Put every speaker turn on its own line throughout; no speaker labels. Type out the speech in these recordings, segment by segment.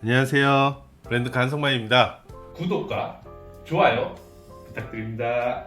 안녕하세요. 브랜드 간성만입니다.
구독과 좋아요 부탁드립니다.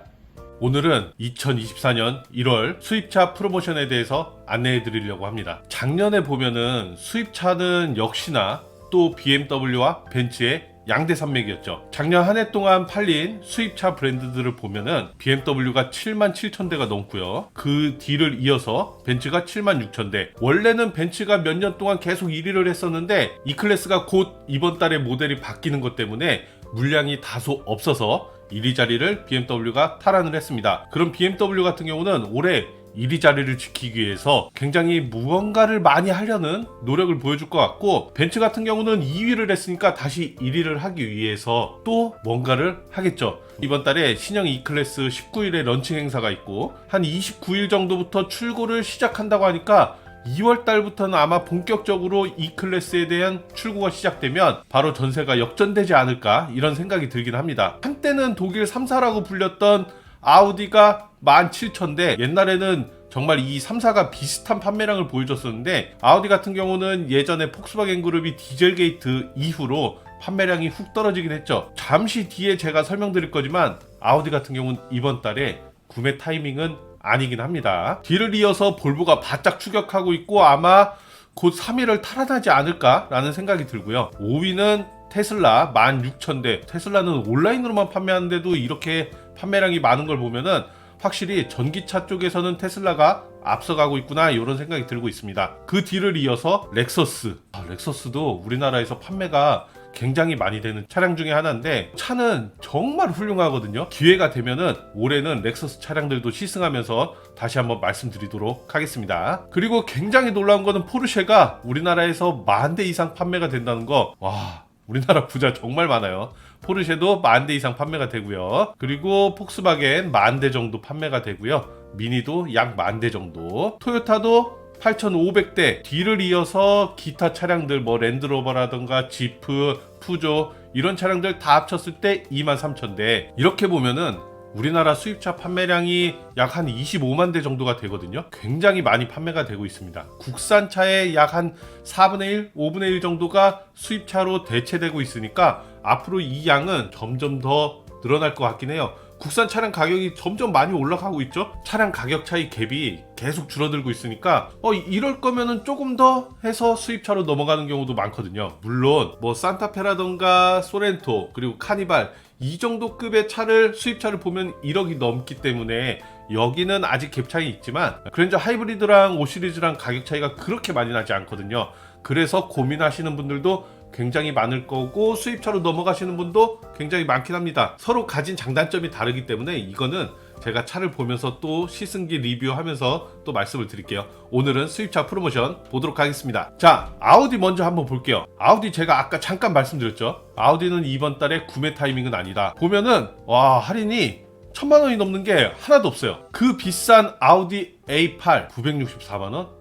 오늘은 2024년 1월 수입차 프로모션에 대해서 안내해 드리려고 합니다. 작년에 보면은 수입차는 역시나 또 BMW와 벤츠의 양대 산맥이었죠. 작년 한 해 동안 팔린 수입차 브랜드들을 보면은 BMW가 77,000대가 넘고요. 그 뒤를 이어서 벤츠가 76,000대. 원래는 벤츠가 몇 년 동안 계속 1위를 했었는데 E클래스가 곧 이번 달에 모델이 바뀌는 것 때문에 물량이 다소 없어서 1위 자리를 BMW가 탈환을 했습니다. 그럼 BMW 같은 경우는 올해 1위 자리를 지키기 위해서 굉장히 무언가를 많이 하려는 노력을 보여줄 것 같고, 벤츠 같은 경우는 2위를 했으니까 다시 1위를 하기 위해서 또 뭔가를 하겠죠. 이번 달에 신형 E클래스 19일에 런칭 행사가 있고 한 29일 정도부터 출고를 시작한다고 하니까 2월 달부터는 아마 본격적으로 E클래스에 대한 출고가 시작되면 바로 전세가 역전되지 않을까 이런 생각이 들긴 합니다. 한때는 독일 3사라고 불렸던 아우디가 17,000대, 옛날에는 정말 이 3사가 비슷한 판매량을 보여줬었는데, 아우디 같은 경우는 예전에 폭스바겐 그룹이 디젤 게이트 이후로 판매량이 훅 떨어지긴 했죠. 잠시 뒤에 제가 설명드릴 거지만 아우디 같은 경우는 이번 달에 구매 타이밍은 아니긴 합니다. 뒤를 이어서 볼보가 바짝 추격하고 있고 아마 곧 3위를 탈환하지 않을까라는 생각이 들고요. 5위는 테슬라 16,000대. 테슬라는 온라인으로만 판매하는데도 이렇게 판매량이 많은 걸 보면은 확실히 전기차 쪽에서는 테슬라가 앞서가고 있구나 이런 생각이 들고 있습니다. 그 뒤를 이어서 렉서스. 렉서스도 우리나라에서 판매가 굉장히 많이 되는 차량 중에 하나인데, 차는 정말 훌륭하거든요. 기회가 되면은 올해는 렉서스 차량들도 시승하면서 다시 한번 말씀드리도록 하겠습니다. 그리고 굉장히 놀라운 거는 포르쉐가 우리나라에서 10,000대 이상 판매가 된다는 거. 와, 우리나라 부자 정말 많아요. 포르쉐도 10,000대 이상 판매가 되고요. 그리고 폭스바겐 10,000대 정도 판매가 되고요. 미니도 약 10,000대 정도. 토요타도 8,500대. 뒤를 이어서 기타 차량들 뭐 랜드로버라던가 지프, 푸조 이런 차량들 다 합쳤을 때 23,000대. 이렇게 보면은 우리나라 수입차 판매량이 약 한 25만 대 정도가 되거든요. 굉장히 많이 판매가 되고 있습니다. 국산차의 약 한 4분의 1, 5분의 1 정도가 수입차로 대체되고 있으니까 앞으로 이 양은 점점 더 늘어날 것 같긴 해요. 국산 차량 가격이 점점 많이 올라가고 있죠. 차량 가격 차이 갭이 계속 줄어들고 있으니까 이럴 거면은 조금 더 해서 수입차로 넘어가는 경우도 많거든요. 물론 뭐 산타페라던가 소렌토 그리고 카니발 이 정도 급의 차를 수입차를 보면 1억이 넘기 때문에 여기는 아직 갭 차이 있지만, 그랜저 하이브리드랑 5 시리즈랑 가격 차이가 그렇게 많이 나지 않거든요. 그래서 고민하시는 분들도 굉장히 많을 거고 수입차로 넘어가시는 분도 굉장히 많긴 합니다. 서로 가진 장단점이 다르기 때문에 이거는 제가 차를 보면서 또 시승기 리뷰하면서 또 말씀을 드릴게요. 오늘은 수입차 프로모션 보도록 하겠습니다. 자, 아우디 먼저 한번 볼게요. 아우디 제가 아까 잠깐 말씀드렸죠. 아우디는 이번 달에 구매 타이밍은 아니다. 보면은 와, 할인이 1,000만 원이 넘는 게 하나도 없어요. 그 비싼 아우디 A8 964만 원?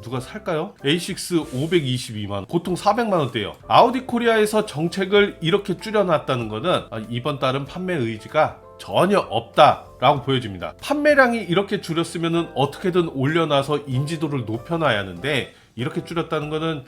누가 살까요? A6 522만원, 보통 400만원대예요. 아우디 코리아에서 정책을 이렇게 줄여놨다는 거는 이번 달은 판매 의지가 전혀 없다라고 보여집니다. 판매량이 이렇게 줄였으면 어떻게든 올려놔서 인지도를 높여놔야 하는데, 이렇게 줄였다는 거는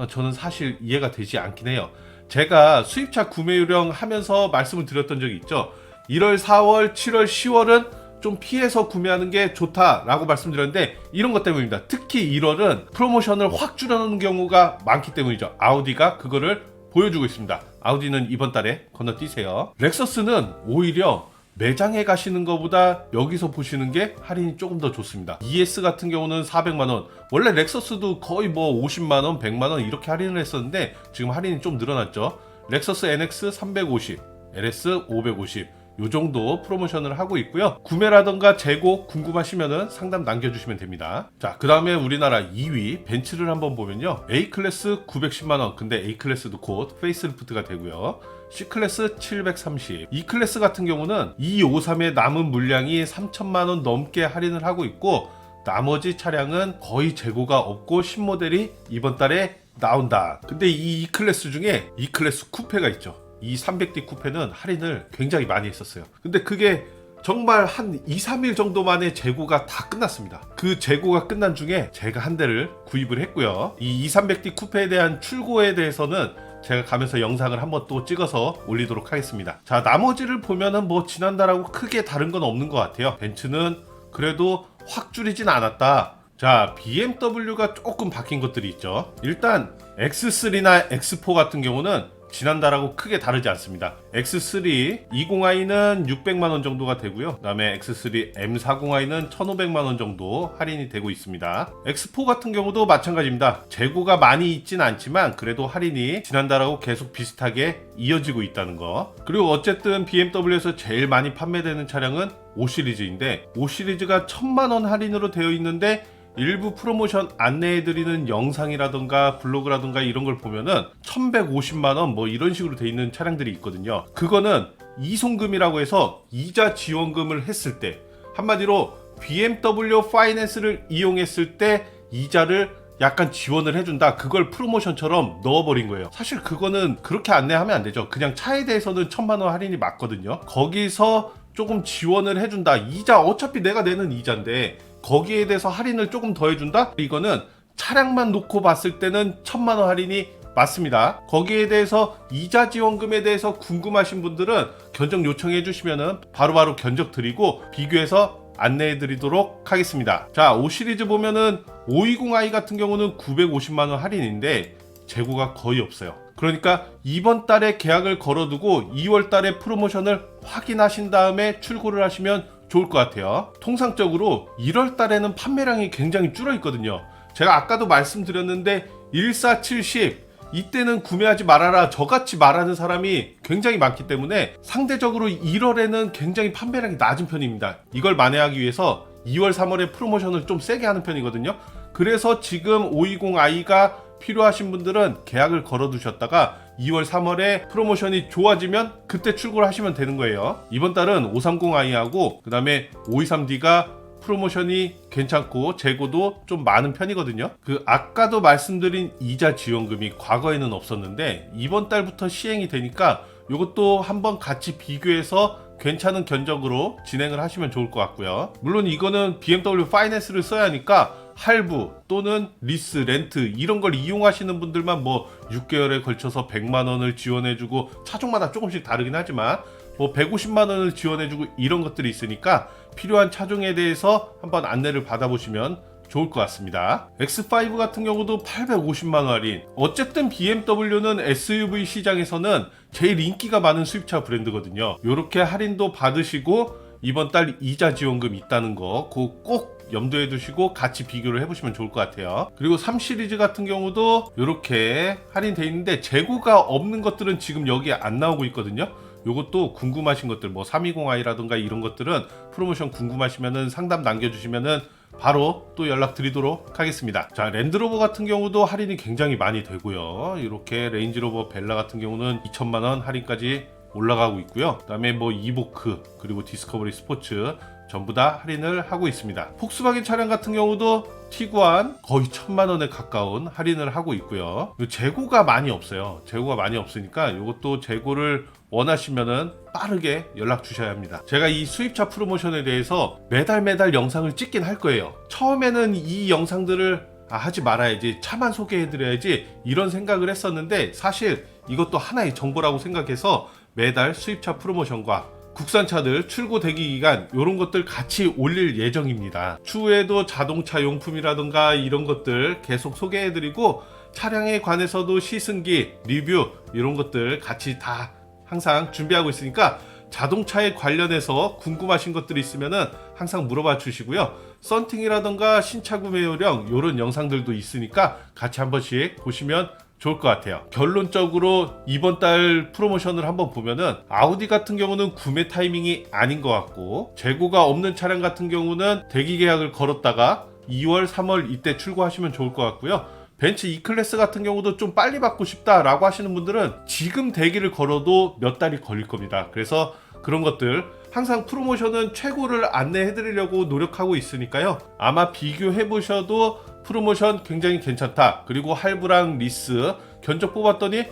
저는 사실 이해가 되지 않긴 해요. 제가 수입차 구매 요령 하면서 말씀을 드렸던 적이 있죠. 1월, 4월, 7월, 10월은 좀 피해서 구매하는 게 좋다라고 말씀드렸는데, 이런 것 때문입니다. 특히 1월은 프로모션을 확 줄여놓는 경우가 많기 때문이죠. 아우디가 그거를 보여주고 있습니다. 아우디는 이번 달에 건너뛰세요. 렉서스는 오히려 매장에 가시는 것보다 여기서 보시는 게 할인이 조금 더 좋습니다. ES 같은 경우는 400만원, 원래 렉서스도 거의 뭐 50만원, 100만원 이렇게 할인을 했었는데 지금 할인이 좀 늘어났죠. 렉서스 NX 350, LS 550 요 정도 프로모션을 하고 있고요. 구매라던가 재고 궁금하시면은 상담 남겨주시면 됩니다. 자, 그 다음에 우리나라 2위 벤츠를 한번 보면요. A클래스 910만원, 근데 A클래스도 곧 페이스리프트가 되고요. C클래스 730, E클래스 같은 경우는 253의 남은 물량이 3천만원 넘게 할인을 하고 있고, 나머지 차량은 거의 재고가 없고 신모델이 이번 달에 나온다. 근데 이 E클래스 중에 E클래스 쿠페가 있죠. 이 300D 쿠페는 할인을 굉장히 많이 했었어요. 근데 그게 정말 한 2, 3일 정도 만에 재고가 다 끝났습니다. 그 재고가 끝난 중에 제가 한 대를 구입을 했고요. 이 2300D 쿠페에 대한 출고에 대해서는 제가 가면서 영상을 한번 또 찍어서 올리도록 하겠습니다. 자, 나머지를 보면은 뭐 지난달하고 크게 다른 건 없는 것 같아요. 벤츠는 그래도 확 줄이진 않았다. 자, BMW가 조금 바뀐 것들이 있죠. 일단 X3나 X4 같은 경우는 지난달하고 크게 다르지 않습니다. X3 20i는 600만원 정도가 되고요. 그 다음에 X3 M40i는 1500만원 정도 할인이 되고 있습니다. X4 같은 경우도 마찬가지입니다. 재고가 많이 있진 않지만 그래도 할인이 지난달하고 계속 비슷하게 이어지고 있다는 거. 그리고 어쨌든 BMW에서 제일 많이 판매되는 차량은 5시리즈인데 5시리즈가 1000만원 할인으로 되어 있는데 일부 프로모션 안내해드리는 영상이라던가 블로그라던가 이런 걸 보면은 1150만원 뭐 이런 식으로 돼 있는 차량들이 있거든요. 그거는 이송금이라고 해서 이자 지원금을 했을 때, 한마디로 BMW 파이낸스를 이용했을 때 이자를 약간 지원을 해준다. 그걸 프로모션처럼 넣어버린 거예요. 사실 그거는 그렇게 안내하면 안 되죠. 그냥 차에 대해서는 1000만원 할인이 맞거든요. 거기서 조금 지원을 해준다. 이자 어차피 내가 내는 이자인데 거기에 대해서 할인을 조금 더 해준다? 이거는 차량만 놓고 봤을 때는 1000만원 할인이 맞습니다. 거기에 대해서 이자 지원금에 대해서 궁금하신 분들은 견적 요청해 주시면은 바로바로 견적 드리고 비교해서 안내해 드리도록 하겠습니다. 자, 5시리즈 보면은 520i 같은 경우는 950만원 할인인데 재고가 거의 없어요. 그러니까 이번 달에 계약을 걸어두고 2월 달에 프로모션을 확인하신 다음에 출고를 하시면 좋을 것 같아요. 통상적으로 1월 달에는 판매량이 굉장히 줄어 있거든요. 제가 아까도 말씀드렸는데 1470 이때는 구매하지 말아라, 저같이 말하는 사람이 굉장히 많기 때문에 상대적으로 1월에는 굉장히 판매량이 낮은 편입니다. 이걸 만회하기 위해서 2월 3월에 프로모션을 좀 세게 하는 편이거든요. 그래서 지금 520i가 필요하신 분들은 계약을 걸어두셨다가 2월 3월에 프로모션이 좋아지면 그때 출고를 하시면 되는 거예요. 이번 달은 530i하고 그 다음에 523D가 프로모션이 괜찮고 재고도 좀 많은 편이거든요. 그 아까도 말씀드린 이자 지원금이 과거에는 없었는데 이번 달부터 시행이 되니까 이것도 한번 같이 비교해서 괜찮은 견적으로 진행을 하시면 좋을 것 같고요. 물론 이거는 BMW 파이낸스를 써야 하니까 할부 또는 리스, 렌트 이런 걸 이용하시는 분들만 뭐 6개월에 걸쳐서 100만원을 지원해주고 차종마다 조금씩 다르긴 하지만 뭐 150만원을 지원해주고 이런 것들이 있으니까 필요한 차종에 대해서 한번 안내를 받아보시면 좋을 것 같습니다. X5 같은 경우도 850만원 할인. 어쨌든 BMW는 SUV 시장에서는 제일 인기가 많은 수입차 브랜드거든요. 이렇게 할인도 받으시고 이번 달 이자 지원금 있다는 거 그거 꼭 염두에 두시고 같이 비교를 해보시면 좋을 것 같아요. 그리고 3 시리즈 같은 경우도 이렇게 할인돼 있는데 재고가 없는 것들은 지금 여기에 안 나오고 있거든요. 요것도 궁금하신 것들 뭐 320i라든가 이런 것들은 프로모션 궁금하시면은 상담 남겨주시면은 바로 또 연락 드리도록 하겠습니다. 자, 랜드로버 같은 경우도 할인이 굉장히 많이 되고요. 이렇게 레인지로버 벨라 같은 경우는 2천만원 할인까지 올라가고 있고요. 그 다음에 뭐 이보크 그리고 디스커버리 스포츠 전부 다 할인을 하고 있습니다. 폭스바겐 차량 같은 경우도 티구안 거의 1000만원에 가까운 할인을 하고 있고요. 재고가 많이 없어요. 재고가 많이 없으니까 이것도 재고를 원하시면은 빠르게 연락 주셔야 합니다. 제가 이 수입차 프로모션에 대해서 매달 영상을 찍긴 할 거예요. 처음에는 이 영상들을 하지 말아야지, 차만 소개해드려야지 이런 생각을 했었는데 사실 이것도 하나의 정보라고 생각해서 매달 수입차 프로모션과 국산차들 출고 대기 기간 이런 것들 같이 올릴 예정입니다. 추후에도 자동차 용품이라든가 이런 것들 계속 소개해드리고 차량에 관해서도 시승기, 리뷰 이런 것들 같이 다 항상 준비하고 있으니까 자동차에 관련해서 궁금하신 것들이 있으면은 항상 물어봐 주시고요. 썬팅이라던가 신차 구매 요령 이런 영상들도 있으니까 같이 한 번씩 보시면 좋을 것 같아요. 결론적으로 이번 달 프로모션을 한번 보면은 아우디 같은 경우는 구매 타이밍이 아닌 것 같고 재고가 없는 차량 같은 경우는 대기 계약을 걸었다가 2월, 3월 이때 출고하시면 좋을 것 같고요. 벤츠 E클래스 같은 경우도 좀 빨리 받고 싶다라고 하시는 분들은 지금 대기를 걸어도 몇 달이 걸릴 겁니다. 그래서 그런 것들 항상 프로모션은 최고를 안내해 드리려고 노력하고 있으니까요. 아마 비교해 보셔도 프로모션 굉장히 괜찮다. 그리고 할부랑 리스 견적 뽑았더니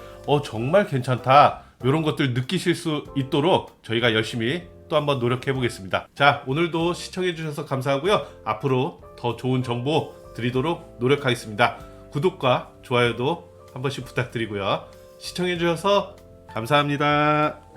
정말 괜찮다. 이런 것들 느끼실 수 있도록 저희가 열심히 또 한번 노력해 보겠습니다. 자, 오늘도 시청해 주셔서 감사하고요. 앞으로 더 좋은 정보 드리도록 노력하겠습니다. 구독과 좋아요도 한 번씩 부탁드리고요. 시청해 주셔서 감사합니다.